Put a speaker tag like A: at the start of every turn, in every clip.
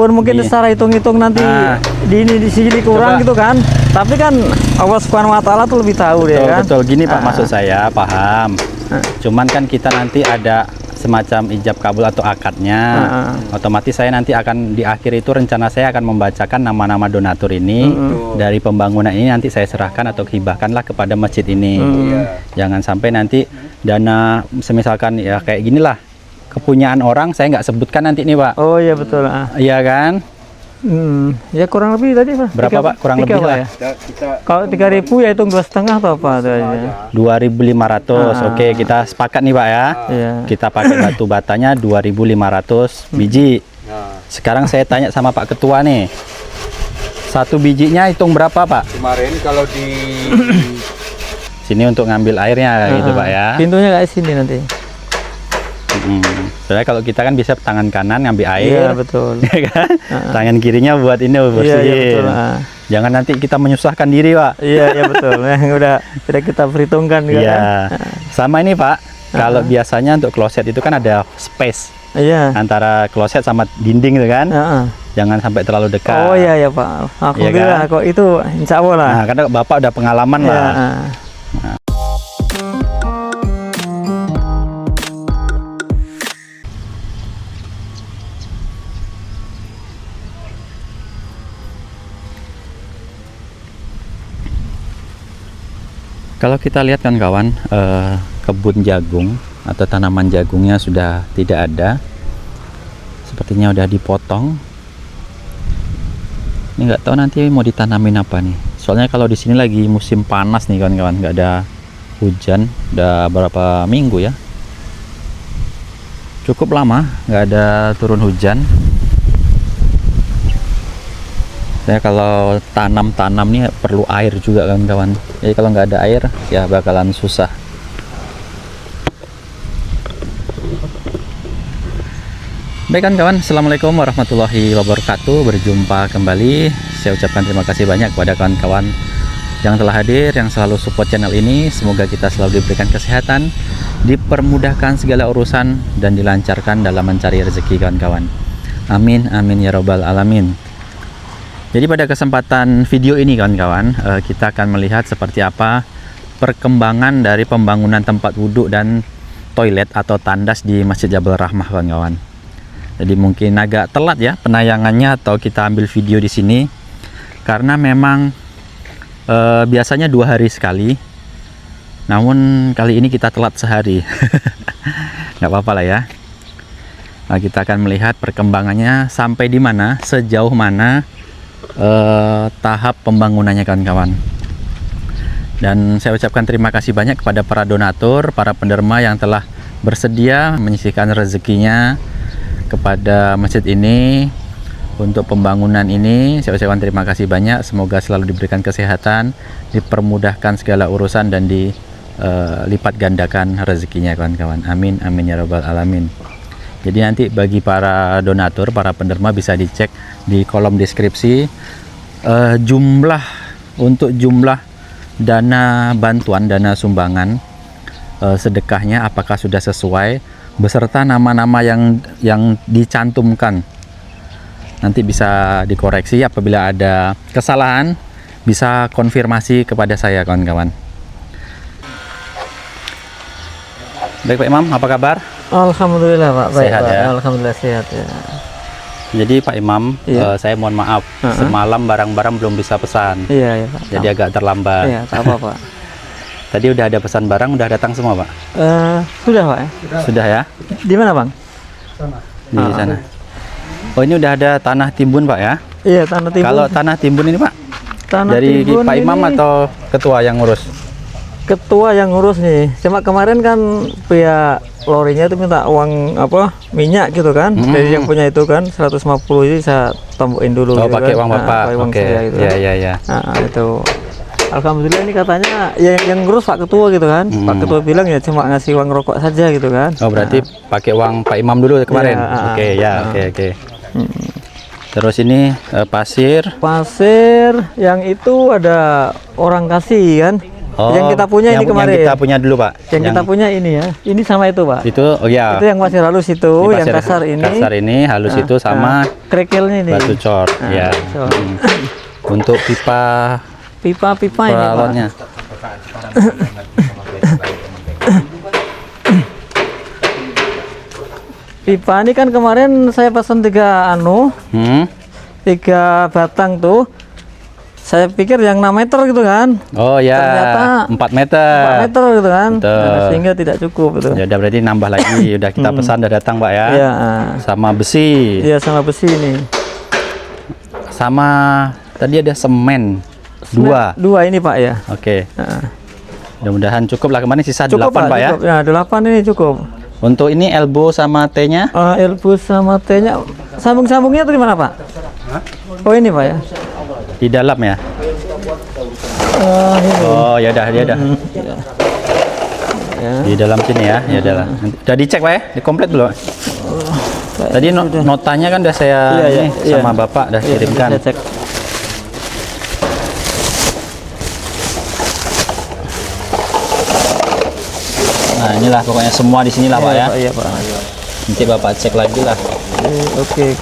A: walaupun mungkin secara hitung-hitung nanti di sini kurang gitu kan, tapi kan Allah Subhanahu Wa Taala tuh lebih tahu deh kan.
B: Betul, gini Pak, maksud saya paham. Cuman kan kita nanti ada semacam ijab kabul atau akadnya, otomatis saya nanti akan di akhir itu rencana saya akan membacakan nama-nama donatur ini dari pembangunan ini, nanti saya serahkan atau hibahkanlah kepada masjid ini. Jangan sampai nanti dana semisalkan ya kayak gini lah, kepunyaan orang saya nggak sebutkan nanti nih Pak.
A: Oh iya betul.
B: Iya kan?
A: Ya kurang lebih tadi Pak.
B: Berapa Pak? Kurang lebih lah.
A: Ya? Kalau 3.000 ya hitung 2,5 atau apa tuh aja.
B: 2.500. Oke, kita sepakat nih Pak ya. Kita pakai batu batanya 2.500 biji. Sekarang saya tanya sama Pak Ketua nih. Satu bijinya hitung berapa Pak?
C: Kemarin kalau di
B: sini untuk ngambil airnya gitu Pak ya.
A: Pintunya kayak sini nanti.
B: Soalnya kalau kita kan bisa tangan kanan ngambil air.
A: Iya betul.
B: Ya kan? Tangan kirinya buat ini bersihin.
A: Iya betul.
B: Jangan nanti kita menyusahkan diri Pak.
A: Iya betul. Yang udah tidak kita perhitungkan kan.
B: Iya. Sama ini Pak. Kalau biasanya untuk kloset itu kan ada space.
A: Iya.
B: Antara kloset sama dinding itu kan. Jangan sampai terlalu dekat.
A: Oh iya Pak. Alhamdulillah kok itu insya Allah lah.
B: Nah, karena Bapak udah pengalaman lah. Kalau kita lihat kan kawan, kebun jagung atau tanaman jagungnya sudah tidak ada, sepertinya udah dipotong. Ini nggak tahu nanti mau ditanamin apa nih. Soalnya kalau di sini lagi musim panas nih kawan-kawan, nggak ada hujan, udah berapa minggu ya, cukup lama nggak ada turun hujan. Saya kalau tanam nih perlu air juga kawan-kawan. Jadi kalau nggak ada air ya bakalan susah. Baik kan kawan, assalamualaikum warahmatullahi wabarakatuh. Berjumpa kembali. Saya ucapkan terima kasih banyak kepada kawan-kawan yang telah hadir, yang selalu support channel ini. Semoga kita selalu diberikan kesehatan, dipermudahkan segala urusan, dan dilancarkan dalam mencari rezeki kawan-kawan. Amin amin ya robbal alamin. Jadi pada kesempatan video ini kawan-kawan, kita akan melihat seperti apa perkembangan dari pembangunan tempat wudhu dan toilet atau tandas di Masjid Jabal Rahmah kawan-kawan. Jadi mungkin agak telat ya penayangannya atau kita ambil video di sini karena memang biasanya 2 hari sekali, namun kali ini kita telat sehari. Nggak apa-apa lah ya. Nah, kita akan melihat perkembangannya sampai di mana, sejauh mana tahap pembangunannya kawan-kawan. Dan saya ucapkan terima kasih banyak kepada para donatur, para penderma yang telah bersedia menyisihkan rezekinya kepada masjid ini untuk pembangunan ini. Saya ucapkan terima kasih banyak. Semoga selalu diberikan kesehatan, dipermudahkan segala urusan, dan dilipat gandakan rezekinya kawan-kawan. Amin amin ya robbal alamin. Jadi nanti bagi para donatur, para penderma bisa dicek di kolom deskripsi jumlah dana bantuan, dana sumbangan, sedekahnya apakah sudah sesuai beserta nama-nama yang dicantumkan. Nanti bisa dikoreksi apabila ada kesalahan, bisa konfirmasi kepada saya kawan-kawan. Baik Pak Imam, apa kabar?
A: Alhamdulillah Pak, baik
B: sehat
A: Pak.
B: Ya?
A: Alhamdulillah sehat ya.
B: Jadi Pak Imam, saya mohon maaf, semalam barang-barang belum bisa pesan.
A: Iya Pak.
B: Jadi agak terlambat.
A: Iya, tak apa Pak.
B: Tadi udah ada pesan barang, udah datang semua Pak?
A: Sudah Pak ya?
B: Sudah ya?
A: Di mana Bang?
B: Sana. Di sana. Oh ini udah ada tanah timbun Pak ya?
A: Iya, tanah timbun.
B: Kalau tanah timbun ini Pak?
A: Tanah
B: dari
A: timbun
B: Pak Imam
A: ini
B: atau ketua yang ngurus?
A: Ketua yang ngurus nih. Cuma kemarin kan pihak lorinya itu minta uang minyak gitu kan. Dari yang punya itu kan 150, jadi saya tombokin dulu.
B: Oh,
A: gitu
B: pakai
A: kan.
B: uang Bapak.
A: Oke. Gitu.
B: Ya.
A: Itu. Alhamdulillah ini katanya yang ngurus Pak Ketua gitu kan. Pak Ketua bilang ya cuma ngasih uang rokok saja gitu kan.
B: Oh berarti pakai uang Pak Imam dulu kemarin. Oke. Terus ini pasir.
A: Pasir yang itu ada orang kasih kan.
B: Oh,
A: yang kita punya ini kemarin.
B: Yang kita punya dulu, Pak.
A: Yang kita punya ini ya. Ini sama itu, Pak.
B: Itu, oh ya.
A: Itu yang pasir halus itu,
B: Ini
A: yang kasar ini.
B: Kasar ini, halus itu sama
A: kerikilnya ini.
B: batu cor. Ya.
A: cor.
B: Untuk pipa
A: Pipa-pipa ini, Pak.
B: peralonnya.
A: Pipa ini kan kemarin saya pesan 3 batang tuh. Saya pikir yang 6 meter gitu kan.
B: Oh ya,
A: Ternyata
B: 4 meter.
A: 4 meter gitu kan.
B: Betul.
A: Nah, sehingga tidak cukup itu.
B: Ya udah berarti nambah lagi. Udah kita pesan udah datang, Pak ya.
A: Iya.
B: Sama besi.
A: Iya, sama besi ini.
B: Sama tadi ada semen. 2.
A: 2 ini, Pak ya.
B: Oke.
A: Nah,
B: Mudah-mudahan cukup lah, kemarin sisa
A: cukup
B: 8, Pak ya.
A: cukup. Ya, 8 ini cukup.
B: Untuk ini elbow sama T-nya?
A: Elbow sama T-nya. Sambung-sambungnya dari mana, Pak? Oh, ini, Pak ya.
B: Di dalam ya?
A: Ini.
B: Oh, ya udah.
A: Ya.
B: Di dalam sini ya. Ya udah. Udah dicek, Pak ya? Dikomplit belum? Tadi notanya kan udah saya
A: Iya,
B: sama Bapak udah kirimkan.
A: Saya cek.
B: Nah, inilah pokoknya semua di sini lah, Pak ya.
A: Iya, Pak.
B: Nanti Bapak cek lagi lah.
A: Oke.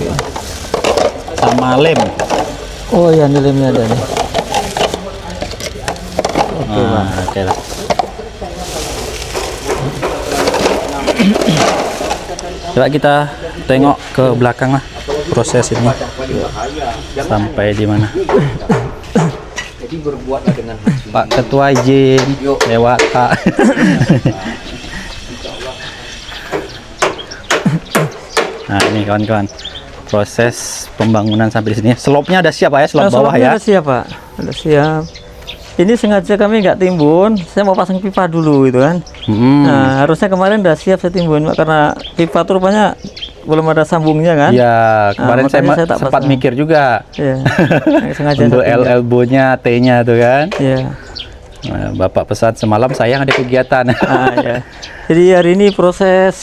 B: Sama lem.
A: Oh iya, ini lemnya ada nih. Oke, Pak.
B: Oke lah. Coba kita tengok ke belakang lah proses ini sampai di mana. Pak Ketua izin lewat, Pak. Nah ini kawan-kawan proses pembangunan sampai di sini. Slope-nya ada siap, Pak ya? Slope bawah ya?
A: Ada siap, Pak. Ada siap. Ini sengaja kami nggak timbun. Saya mau pasang pipa dulu gitu kan. Nah, harusnya kemarin udah siap saya timbun, Pak, karena pipa tuh rupanya belum ada sambungnya kan.
B: Ya, kemarin saya
A: tak
B: sempat
A: pasang.
B: mikir juga.
A: Iya. Sengaja
B: Untuk
A: saya tinggal.
B: elbow-nya, T-nya tuh kan.
A: Iya.
B: Nah, Bapak pesan semalam, sayang ada kegiatan.
A: Ya. Jadi hari ini proses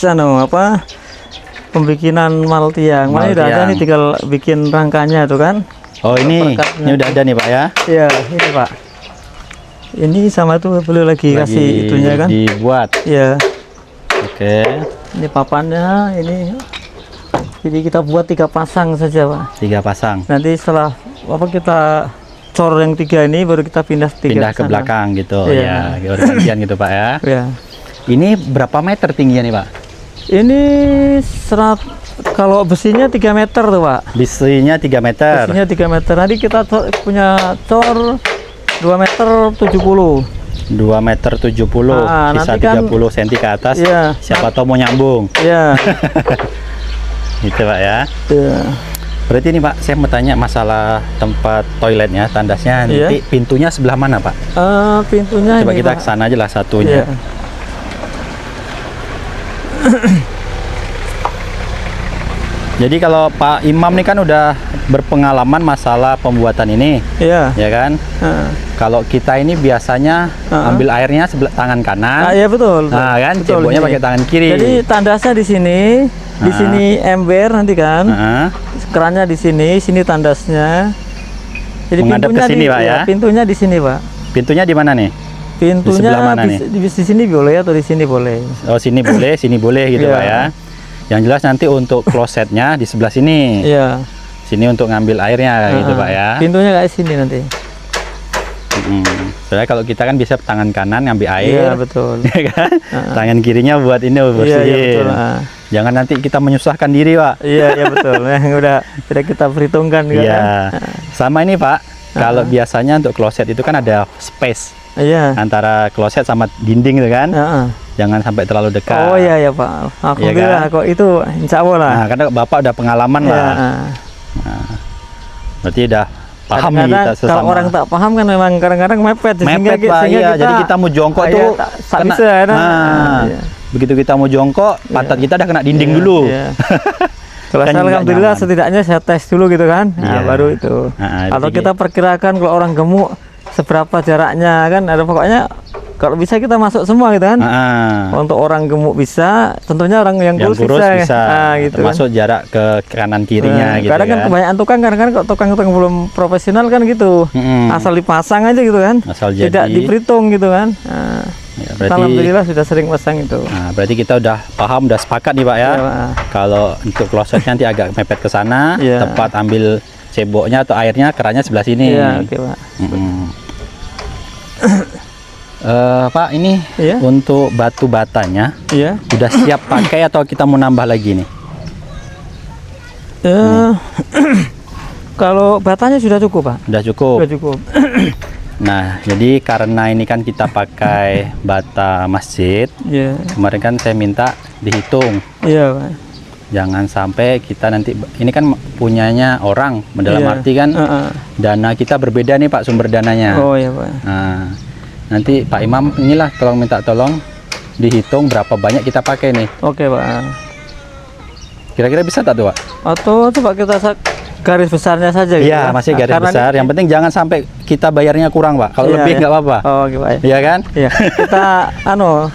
A: pembikinan mal tiang. Mal udah ada nih, tinggal bikin rangkanya tuh kan.
B: Oh ini udah ada nih, Pak ya?
A: Iya, ini, Pak. Ini sama tuh boleh lagi kasih itunya kan?
B: Dibuat.
A: Iya.
B: Oke.
A: Ini papannya ini. Jadi kita buat 3 pasang saja, Pak.
B: 3 pasang.
A: Nanti setelah kita cor yang 3 ini baru kita pindah
B: ke belakang gitu.
A: Iya.
B: Ya, gantian gitu, Pak ya.
A: Ya.
B: Ini berapa meter tingginya nih, Pak?
A: Ini kalau besinya 3 meter tuh, Pak.
B: Besinya 3 meter.
A: Besinya 3 meter. Nanti kita punya cor 2 meter 70.
B: 2 meter 70, bisa 30 cm ke atas.
A: Iya.
B: Siapa tahu mau nyambung.
A: Iya.
B: Gitu, Pak ya.
A: Iya.
B: Berarti ini, Pak, saya mau tanya masalah tempat toiletnya, tandasnya.
A: Iya.
B: Nanti pintunya sebelah mana, Pak?
A: Pintunya
B: Coba
A: ini,
B: kita
A: Pak.
B: ke sana aja lah satunya.
A: Iya.
B: Jadi kalau Pak Imam nih kan udah berpengalaman masalah pembuatan ini,
A: Iya.
B: ya kan? Kalau kita ini biasanya ambil airnya sebelah tangan kanan.
A: Iya, betul.
B: Nah kan,
A: Betul,
B: ceboknya
A: ini.
B: pakai tangan kiri.
A: Jadi tandasnya di sini ember nanti kan. Kerannya di sini tandasnya. Jadi
B: Menghadap ke sini, Pak ya?
A: Pintunya di sini, Pak.
B: Pintunya di mana nih?
A: Pintunya
B: sebelah mana nih?
A: di sini boleh atau di sini boleh.
B: Oh, sini boleh, sini boleh gitu,
A: Iya.
B: Pak ya. Yang jelas nanti untuk klosetnya di sebelah sini.
A: Iya.
B: Sini untuk ngambil airnya gitu, Pak ya.
A: Pintunya kayak sini nanti.
B: Soalnya kalau kita kan bisa tangan kanan ngambil air.
A: Iya, betul.
B: Ya kan? Tangan kirinya buat ini bersihin.
A: Iya, betul.
B: Jangan nanti kita menyusahkan diri, Pak.
A: Iya, betul. Yang udah kita perhitungkan kan.
B: Iya. Sama ini, Pak. Kalau biasanya untuk kloset itu kan ada space
A: Iya.
B: antara kloset sama dinding itu kan. Jangan sampai terlalu dekat.
A: Oh iya ya, Pak. Alhamdulillah kok itu insya Allah lah.
B: Nah, karena Bapak udah pengalaman lah. Nah, berarti udah paham nih kita sesama.
A: Kalau orang tak paham kan memang kadang-kadang mepet.
B: Mepet, Pak. Iya, jadi kita mau jongkok tuh kena,
A: bisa, ya,
B: iya. Begitu kita mau jongkok, pantat kita udah kena dinding dulu.
A: Iya. Kalau
B: Kan
A: saya alhamdulillah
B: nyaman.
A: setidaknya saya tes dulu gitu kan. Nah,
B: Iya.
A: baru itu.
B: Nah,
A: Atau
B: jadi-
A: kita perkirakan kalau orang gemuk seberapa jaraknya kan, ada pokoknya kalau bisa kita masuk semua gitu kan. Untuk orang gemuk bisa, tentunya orang yang kurus bisa. Gitu
B: termasuk kan. Jarak ke kanan kirinya gitu
A: kadang kan. Kebanyakan tukang kan kalau tukang-tukang belum profesional kan gitu. Asal dipasang aja gitu kan.
B: Asal jadi.
A: Tidak diperhitung gitu kan.
B: Ya, berarti,
A: alhamdulillah sudah sering pasang itu.
B: Nah, berarti kita udah paham, udah sepakat nih Pak ya. Kalau untuk klosetnya nanti agak mepet ke sana, tepat ambil ceboknya atau airnya, kerannya sebelah sini.
A: Iya, oke Pak.
B: Pak, ini untuk batu batanya, udah siap pakai atau kita mau nambah lagi nih?
A: Kalau batanya sudah cukup Pak.
B: Sudah cukup.
A: Sudah cukup.
B: Nah, jadi karena ini kan kita pakai bata masjid, kemarin kan saya minta dihitung. Iya Pak. Jangan sampai kita nanti, ini kan punyanya orang, dalam arti kan dana kita berbeda nih Pak, sumber dananya.
A: Oh iya Pak.
B: Nah, nanti Pak Imam inilah minta tolong dihitung berapa banyak kita pakai nih.
A: Oke Pak.
B: Kira-kira bisa tak tuh Pak?
A: Atau coba kita garis besarnya saja gitu.
B: Iya, masih garis besar. Yang penting jangan sampai kita bayarnya kurang Pak. Kalau lebih nggak apa-apa.
A: Oh gitu Pak.
B: Iya kan?
A: Iya. Kita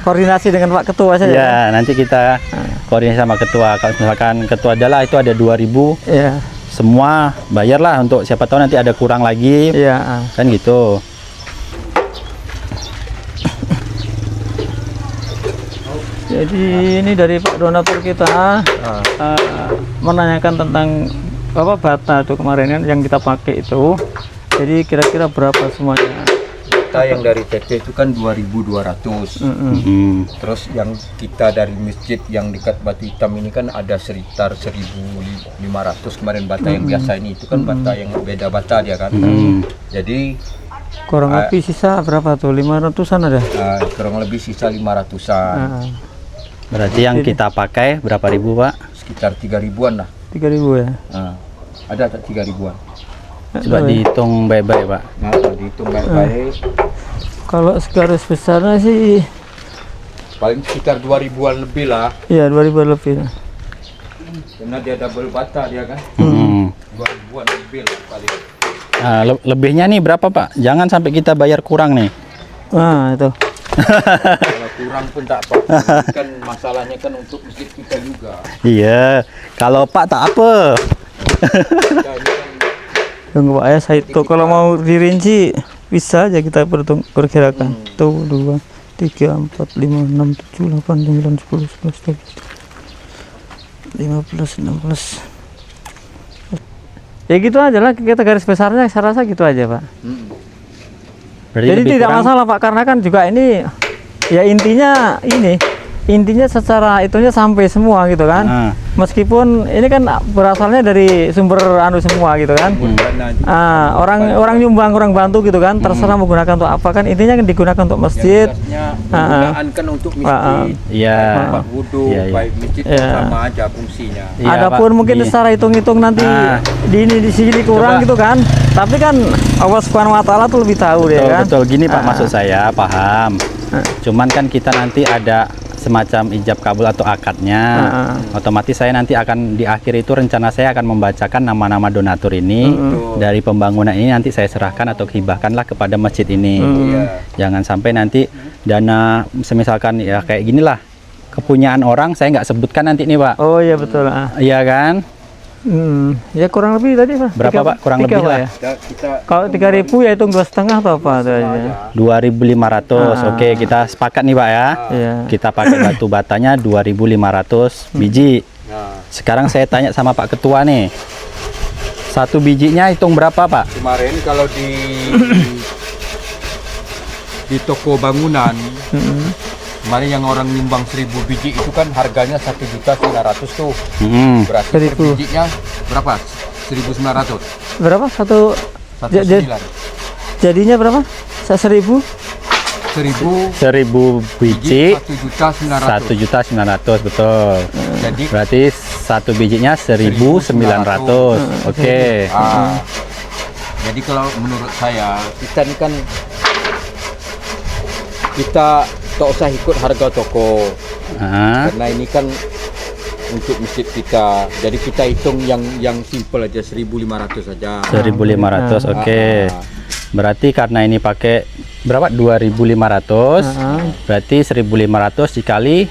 A: koordinasi dengan Pak Ketua saja.
B: Iya, nanti kita koordinasi sama Ketua. Kalau misalkan Ketua adalah itu ada 2.000. Iya. Semua bayarlah, untuk siapa tahu nanti ada kurang lagi. Iya. Kan gitu.
A: Jadi ini dari Pak donatur kita menanyakan tentang bata itu kemarin kan yang kita pakai itu. Jadi kira-kira berapa semuanya?
C: Kita yang dari TP itu kan 2.200. Terus yang kita dari masjid yang dekat Batu Hitam ini kan ada sekitar 1.500 kemarin bata yang biasa ini. Itu kan bata yang beda bata dia kan. Jadi
A: kurang lebih sisa berapa tuh? 500-an ada?
C: Kurang lebih sisa 500-an.
B: Berarti yang kita pakai berapa ribu Pak?
C: Sekitar 3.000-an lah.
A: 3.000 ya?
C: Ada 3.000-an.
B: Coba dihitung baik-baik Pak.
C: Nah, dihitung baik-baik.
A: Kalau segaris besarnya sih
C: paling sekitar 2.000-an lebih lah.
A: Iya, 2.000 lebih.
C: Karena dia double bata dia kan. 2.000-an lebih lah paling.
B: Nah, lebihnya nih berapa Pak? Jangan sampai kita bayar kurang nih.
A: Nah, itu.
C: Kalau kurang pun tak apa. Kan masalahnya kan untuk masjid kita juga.
B: Iya. Kalau Pak tak apa.
A: Tunggu Pak ya, saya itu kalau mau dirinci bisa aja kita perkirakan. Tuh 2, 3, 4, 5, 6, 7, 8, 9, 10, 11, 12, 15, 16. Ya gitu aja lah kita garis besarnya, saya rasa gitu aja Pak. Jadi tidak masalah Pak, karena kan juga ini ya intinya secara itunya sampai semua gitu kan. Meskipun ini kan berasalnya dari sumber semua gitu kan. Orang nyumbang, orang bantu gitu kan, terserah menggunakan untuk apa kan, intinya kan digunakan untuk masjid.
C: Penggunaan kan untuk masjid.
B: Tempat
C: wudu, baik masjid sama aja fungsinya.
A: Adapun mungkin secara hitung-hitung nanti di sini kurang gitu kan. Tapi kan Allah Subhanahu wa taala tuh lebih tahu deh kan.
B: Betul, gini Pak, maksud saya paham. Cuman kan kita nanti ada semacam ijab kabul atau akadnya. Otomatis saya nanti akan di akhir itu rencana saya akan membacakan nama-nama donatur ini. Dari pembangunan ini nanti saya serahkan atau hibahkanlah kepada masjid ini. Jangan sampai nanti dana semisalkan ya kayak ginilah, kepunyaan orang saya nggak sebutkan nanti nih Pak.
A: Oh iya betul.
B: Iya kan?
A: Ya kurang lebih tadi Pak.
B: Berapa Pak? Kurang lebih lah.
A: Ya? Kalau 3.000 ya hitung 2,5 atau apa?
B: 2.500. Oke, kita sepakat nih Pak ya. Kita pakai batu batanya 2.500 biji. Sekarang saya tanya sama Pak Ketua nih. Satu bijinya hitung berapa Pak?
C: Kemarin kalau di toko bangunan, kemarin yang orang nyumbang 1.000 biji itu kan harganya 1.900.000 tuh. Berarti per bijinya berapa? 1.900.
A: Berapa? 1.900. Jadinya berapa? 1.000
B: biji
C: 1.900.000
B: betul.
C: Jadi
B: berarti satu bijinya 1.900. Oke.
C: Jadi kalau menurut saya kita ini kan kita tak usah ikut harga toko, karena ini kan untuk masjid kita. Jadi kita hitung yang simple aja 1.500 saja.
B: 1.500, oke. Berarti karena ini pakai berapa? 2.500. Berarti 1.500 dikali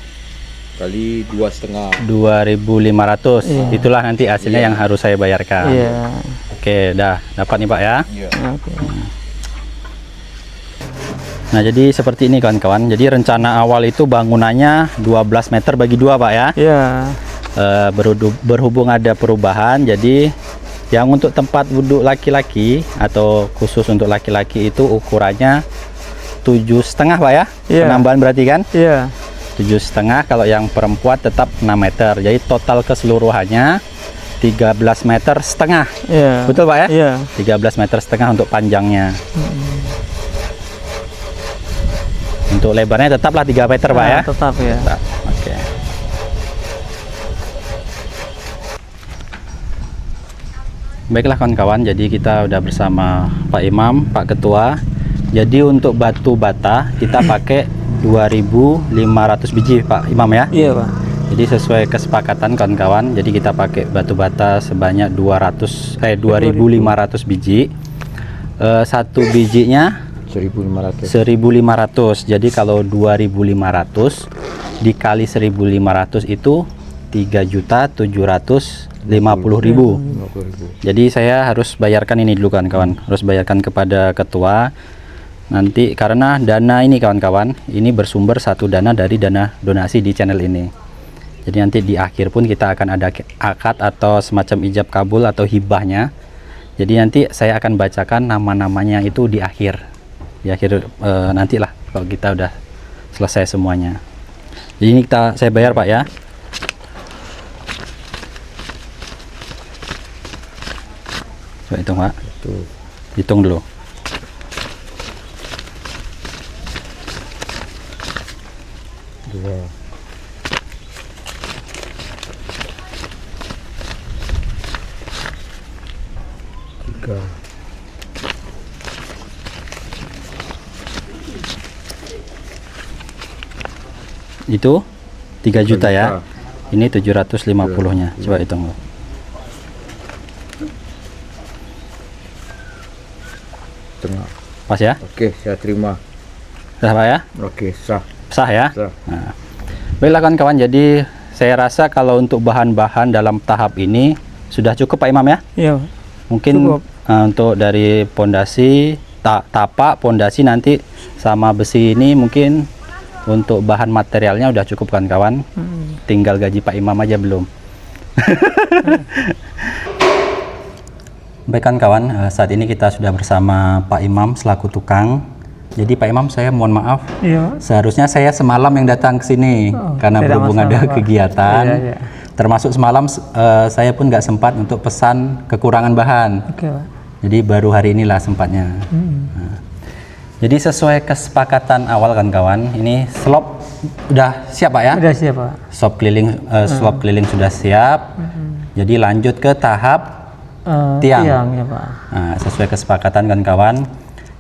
C: kali 2,5.
B: 2.500. Itulah nanti hasilnya yang harus saya bayarkan. Oke, dah dapat nih Pak ya. Nah, jadi seperti ini kawan-kawan. Jadi rencana awal itu bangunannya 12 meter bagi 2 Pak ya. Berhubung ada perubahan, jadi yang untuk tempat duduk laki-laki atau khusus untuk laki-laki itu ukurannya 7,5 Pak ya. Penambahan berarti kan? 7,5. Kalau yang perempuan tetap 6 meter. Jadi total keseluruhannya 13,5 meter. Betul Pak ya? 13,5 meter untuk panjangnya. Untuk lebarnya tetaplah 3 meter Pak ya?
A: Tetap ya.
B: Oke. Baiklah kawan-kawan, jadi kita udah bersama Pak Imam, Pak Ketua. Jadi untuk batu bata kita pakai 2.500 biji Pak Imam ya?
A: Iya Pak.
B: Jadi sesuai kesepakatan kawan-kawan, jadi kita pakai batu bata sebanyak 2.500 biji. Satu bijinya 1.500. Jadi kalau 2.500 dikali 1.500 itu 3.750.000. Jadi saya harus bayarkan ini dulu kawan-kawan, harus bayarkan kepada ketua. Nanti karena dana ini kawan-kawan, ini bersumber satu dana dari dana donasi di channel ini. Jadi nanti di akhir pun kita akan ada akad atau semacam ijab kabul atau hibahnya. Jadi nanti saya akan bacakan nama-namanya itu di akhir. Di akhir nantilah kalau kita udah selesai semuanya. Jadi ini saya bayar Pak ya. Coba hitung Pak. Hitung dulu. Itu 3 juta ya. Ini 750-nya. Coba hitung. Pas ya?
C: Oke, saya terima.
B: Sah Pak ya?
C: Oke, sah.
B: Sah ya?
C: Sah.
B: Nah. Baiklah kawan-kawan, jadi saya rasa kalau untuk bahan-bahan dalam tahap ini sudah cukup Pak Imam ya?
A: Iya.
B: Mungkin untuk dari pondasi, tapak, pondasi nanti sama besi ini mungkin untuk bahan materialnya udah cukup kan kawan. Tinggal gaji Pak Imam aja belum. Baik kan kawan, saat ini kita sudah bersama Pak Imam selaku tukang. Jadi Pak Imam, saya mohon maaf. Seharusnya saya semalam yang datang ke sini karena berhubung ada kegiatan. Termasuk semalam saya pun nggak sempat untuk pesan kekurangan bahan. Jadi baru hari inilah sempatnya. Nah. Jadi sesuai kesepakatan awal kan kawan, ini slop udah siap Pak ya?
A: Udah siap Pak.
B: Slop keliling sudah siap. Jadi lanjut ke tahap tiang ya Pak. Nah, sesuai kesepakatan kan kawan.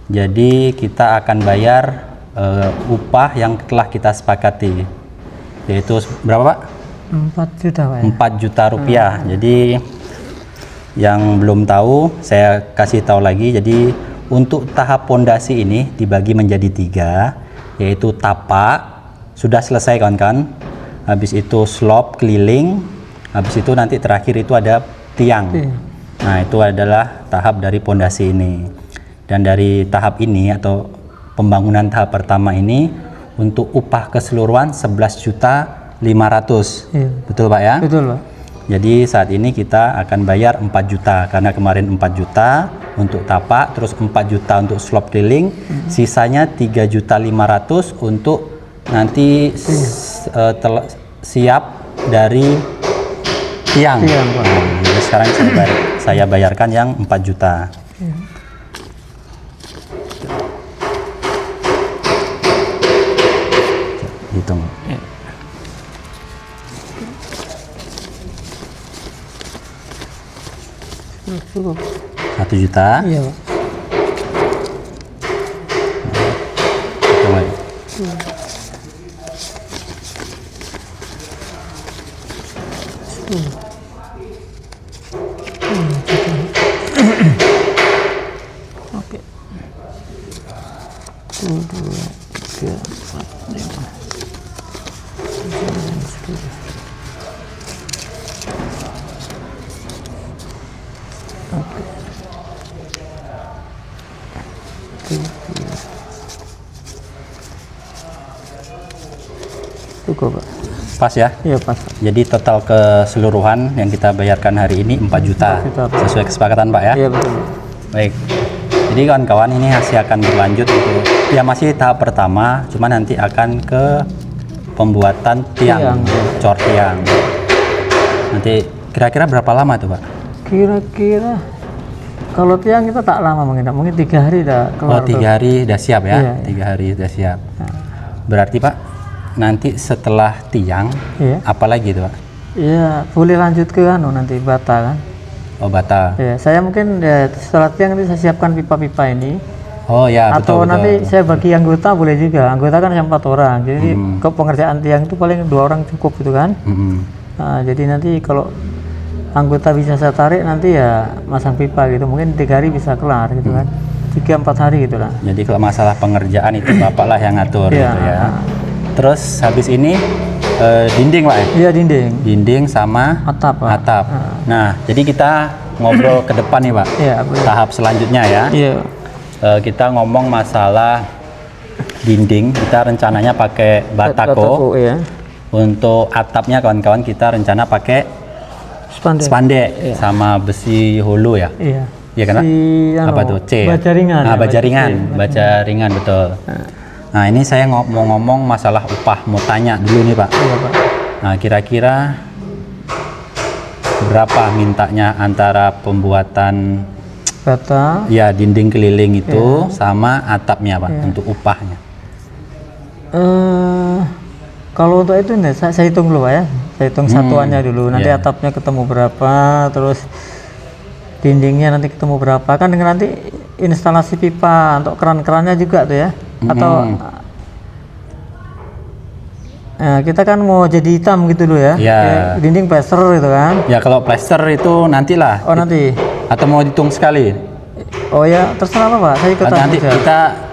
B: Jadi kita akan bayar upah yang telah kita sepakati, yaitu berapa Pak?
A: 4 juta Pak ya?
B: 4 juta rupiah. Jadi yang belum tahu saya kasih tahu lagi. Jadi untuk tahap pondasi ini dibagi menjadi 3, yaitu tapak sudah selesai kawan-kawan. Habis itu slop keliling, habis itu nanti terakhir itu ada tiang. Nah, itu adalah tahap dari pondasi ini. Dan dari tahap ini atau pembangunan tahap pertama ini untuk upah keseluruhan 11.500.000. Betul Pak ya? Betul Pak. Jadi saat ini kita akan bayar 4 juta karena kemarin 4 juta untuk tapak, terus 4 juta untuk slop keliling, sisanya 3.500.000 untuk nanti siap dari tiang. Jadi sekarang saya bayarkan yang 4 juta. Hitung. 1 juta. Iya Pak. Hitung lagi.
A: Oke. Cukup, Pak.
B: Pas ya?
A: Iya, pas.
B: Jadi total keseluruhan yang kita bayarkan hari ini 4 juta.
A: 4 juta, Pak.
B: Sesuai kesepakatan Pak ya?
A: Iya, betul.
B: Baik. Jadi kawan-kawan ini masih akan berlanjut untuk ya masih tahap pertama, cuma nanti akan ke pembuatan tiang, cor tiang. Nanti kira-kira berapa lama tuh Pak?
A: Kira-kira kalau tiang kita tak lama mungkin 3 hari dah kelar.
B: Oh 3 hari udah siap ya?
A: Iya,
B: 3 hari udah siap. Berarti Pak nanti setelah tiang
A: Iya.
B: apa lagi tuh Pak?
A: Iya, boleh lanjut ke nanti bata kan.
B: Oh bata.
A: Ya, saya mungkin setelah tiang nanti saya siapkan pipa-pipa ini.
B: Oh ya
A: Atau
B: betul.
A: nanti saya bagi anggota boleh juga. Anggota kan yang 4 orang. Jadi ke pengerjaan tiang itu paling 2 orang cukup gitu kan. Nah, jadi nanti kalau anggota bisa saya tarik nanti ya masang pipa gitu. Mungkin 3 hari bisa kelar gitu kan. 3-4 hari gitu lah.
B: Jadi kalau masalah pengerjaan itu Bapak lah yang ngatur
A: Iya.
B: gitu ya. Terus habis ini dinding Pak ya?
A: Iya, dinding.
B: Dinding sama
A: Atap, Pak.
B: atap. Nah, jadi kita ngobrol ke depan nih Pak.
A: Iya, boleh.
B: Tahap selanjutnya ya.
A: Iya.
B: Kita ngomong masalah dinding. Kita rencananya pakai batako.
A: Ya.
B: Untuk atapnya kawan-kawan kita rencana pakai spandek sama besi hulu ya.
A: Iya.
B: Iya kan? Apa tuh? C.
A: Baja ringan.
B: Nah,
A: ya,
B: baja ringan,
A: C.
B: baja ringan betul. Nah, ini saya mau ngomong masalah upah, mau tanya dulu nih Pak.
A: Iya, Pak.
B: Nah, kira-kira berapa mintanya antara pembuatan
A: Bata.
B: ya dinding keliling itu sama atapnya Pak untuk upahnya?
A: Kalau untuk itu nih, saya hitung dulu Pak ya. Saya hitung satuannya dulu. Nanti atapnya ketemu berapa, terus dindingnya nanti ketemu berapa. Kan dengan nanti instalasi pipa untuk keran-kerannya juga tuh ya. Atau kita kan mau jadi hitam gitu loh ya. Kayak dinding plester gitu kan.
B: Ya kalau plester itu nantilah.
A: Oh nanti.
B: Atau mau hitung sekali?
A: Oh ya terserah Pak. Saya ikut
B: Nanti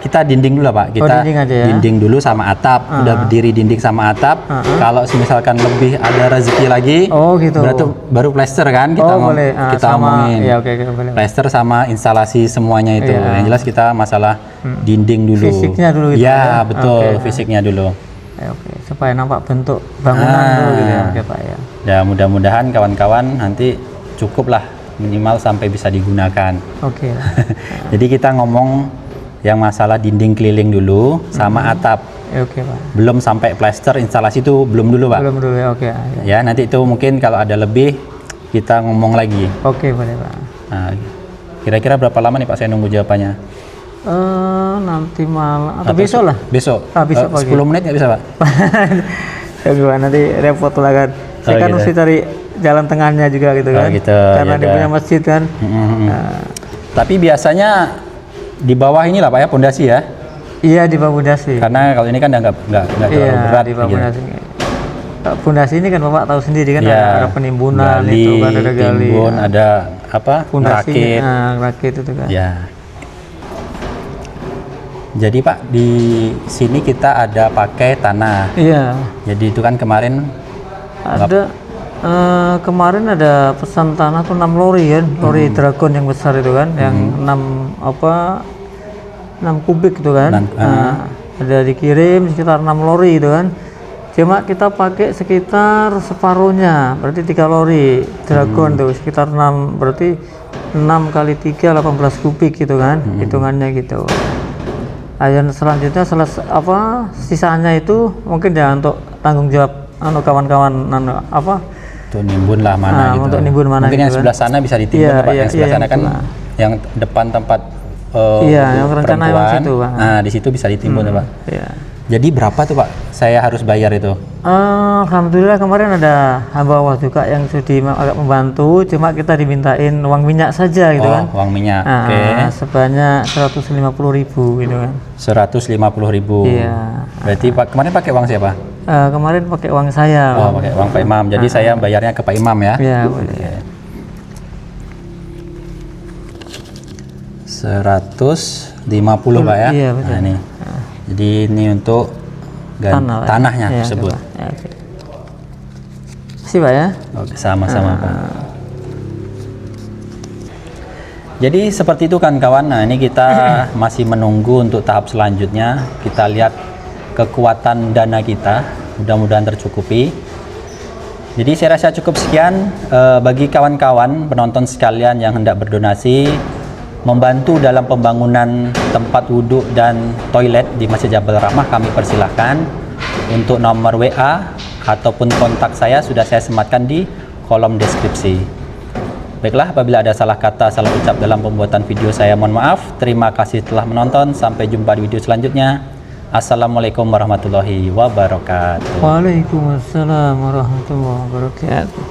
B: kita dinding dulu lah Pak. Kita
A: dinding aja ya.
B: Dinding dulu sama atap. Udah berdiri dinding sama atap. Kalau misalkan lebih ada rezeki lagi,
A: gitu.
B: berarti baru plester kan kita
A: boleh.
B: Kita
A: sama,
B: ngomongin.
A: Ya, oke, boleh.
B: Plester sama instalasi semuanya itu. Yang jelas kita masalah dinding dulu.
A: Fisiknya dulu gitu
B: ya. Betul, fisiknya dulu.
A: Oke, supaya nampak bentuk bangunan dulu gitu ya. Oke Pak ya.
B: Ya mudah-mudahan kawan-kawan nanti cukup lah minimal sampai bisa digunakan.
A: Oke.
B: Jadi kita ngomong yang masalah dinding keliling dulu sama atap.
A: Oke Pak.
B: Belum sampai plester instalasi itu belum dulu Pak.
A: Belum dulu ya. Oke.
B: Ya nanti itu mungkin kalau ada lebih kita ngomong lagi.
A: Oke boleh Pak.
B: Nah, kira-kira berapa lama nih Pak saya nunggu jawabannya?
A: Nanti malam atau besok lah.
B: Besok.
A: Besok pagi.
B: 10 menit nggak bisa Pak?
A: Ya nanti repot lah kan. Saya kan
B: gitu.
A: mesti cari jalan tengahnya juga gitu kan.
B: Gitu,
A: karena dia punya masjid kan.
B: Tapi biasanya di bawah inilah Pak ya pondasi ya.
A: Iya di bawah pondasi.
B: Karena kalau ini kan nggak terlalu berat.
A: Di bawah
B: gitu.
A: pondasi. Pondasi ini kan Bapak tahu sendiri kan ada penimbunan
B: gali,
A: itu kan ada gali.
B: Timbun, ada apa?
A: Pondasi,
B: rakit.
A: rakit itu kan.
B: Ya. Jadi Pak di sini kita ada pakai tanah.
A: Iya.
B: Jadi itu kan kemarin
A: ada kemarin ada pesan tanah tuh 6 lori kan, lori Dragon yang besar itu kan, yang 6 kubik itu kan. Ada dikirim sekitar 6 lori itu kan. Cuma kita pakai sekitar separuhnya, berarti 3 lori Dragon tuh sekitar 6, berarti 6 kali 3 18 kubik gitu kan, hitungannya gitu. Dan selanjutnya sisanya itu mungkin ya untuk tanggung jawab kawan-kawan
B: untuk nimbun lah mana gitu.
A: Untuk nimbun mana
B: mungkin
A: gitu
B: yang sebelah sana bisa ditimbun Pak, yang sebelah sana kan yang depan tempat
A: yang rencana emang situ Pak.
B: Nah di situ bisa ditimbun Pak.
A: Iya.
B: Jadi berapa tuh Pak saya harus bayar itu?
A: Alhamdulillah kemarin ada hamba Allah juga yang sudah agak membantu, cuma kita dimintain uang minyak saja gitu kan.
B: Uang minyak.
A: Sebanyak 150.000 gitu kan.
B: 150.000.
A: Iya.
B: Berarti Pak kemarin pakai uang siapa?
A: Kemarin pakai uang saya.
B: Oh, pakai uang Pak Imam. Jadi saya bayarnya ke Pak Imam ya.
A: Iya, boleh.
B: 150 Pak ya.
A: Iya, betul.
B: Nah, ini. Jadi ini untuk tanahnya tersebut.
A: Ya, oke. Makasih Pak ya.
B: Oke, sama-sama Pak. Jadi seperti itu kan kawan. Nah, ini kita masih menunggu untuk tahap selanjutnya. Kita lihat kekuatan dana kita, mudah-mudahan tercukupi. Jadi saya rasa cukup sekian. Bagi kawan-kawan penonton sekalian yang hendak berdonasi membantu dalam pembangunan tempat wudhu dan toilet di Masjid Jabal Rahmah, kami persilahkan. Untuk nomor WA ataupun kontak saya sudah saya sematkan di kolom deskripsi. Baiklah, apabila ada salah kata, salah ucap dalam pembuatan video saya, mohon maaf. Terima kasih telah menonton. Sampai jumpa di video selanjutnya. Assalamualaikum warahmatullahi wabarakatuh.
A: Waalaikumsalam warahmatullahi wabarakatuh.